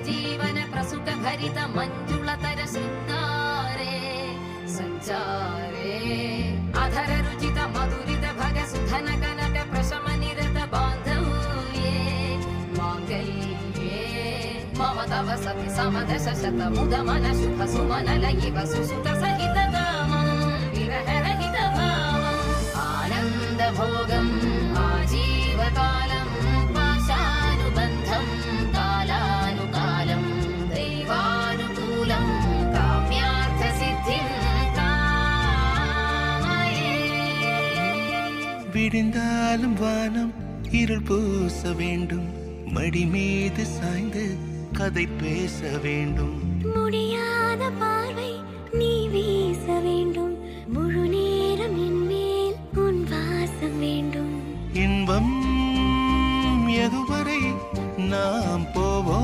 जीवन प्रसुख भरित मंजुलतर शृंगारे संचारे अधर रुचित मधुरित भग सुधन कनक प्रशम निरत बांधव्ये मांगल्ये मम तव सति समदश शत मुद मन शुभ सुमन लयिव सुसुत सहित कामं विरह रहित भावम् आनंद भोगम् आजीवकालम् पाशानुबन्धम् कालानुकालं दैवानुकूलं काम्यार्थ सिद्धिं कामये விடிந்தாலும் வானம் இருள் பூச வேண்டும் மடி மீது சாய்ந்து கதை பேச வேண்டும் முடியாத பார்வை நீ வீச வேண்டும் முழு நேரம் என் மேல் உன் வாசம் வேண்டும் இன்பம் எதுவரை நாம் போவோம்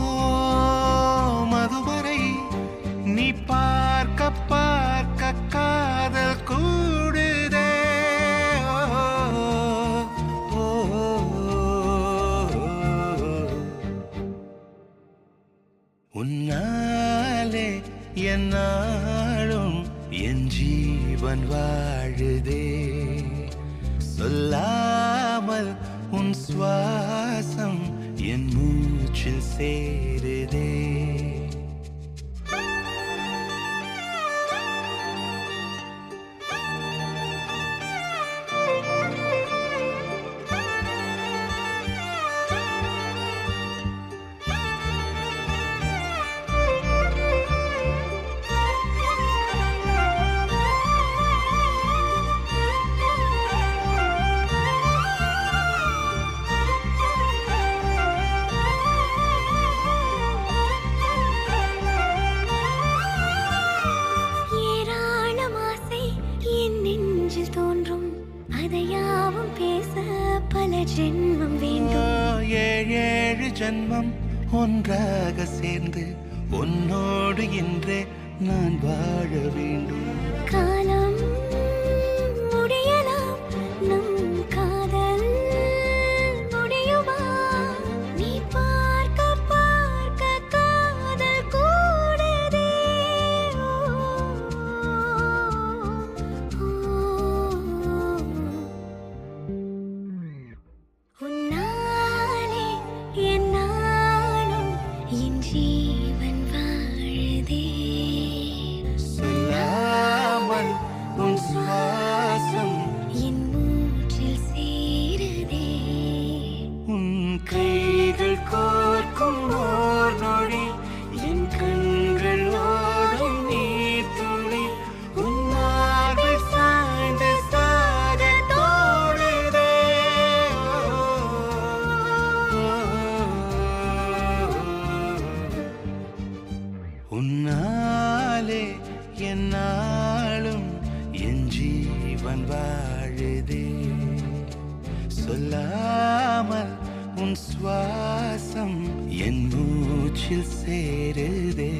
அதுவரை நீ பார்க்க பார்க்க காதல் கூடுதே உன்னாலே என்னாலும் என் ஜீவன் வாழுதே சொல்லாமல் உன் சுவாசம் என் மூச்சில் சேருதே ஜென்மம் வேண்டும் ஏழு ஜென்மம் ஒன்றாக சேர்ந்து உன்னோடு இன்றே நான் வாழ வேண்டும் காலம் முடியலாம் நம் காதல் முடியுமா நீ பார்க்க பார்க்க காதல் கூடுதே உன்னாலே என்னாலும் என் ஜீவன் வாழுதே சொல்லாமல் உன் சுவாசம் என் மூச்சில் சேருதே உன் கைகள் கோர்க்கும் ஓர் நொடி என் கண்கள் ஓடும் நீர் துளி உன் மார்பில் சாய்ந்து சாக தோடுதே உன்னாலே என்னாலும் என் ஜீவன் வாழுதே சொல்லாமல் உன் சுவாசம் என் மூச்சில் சேருதே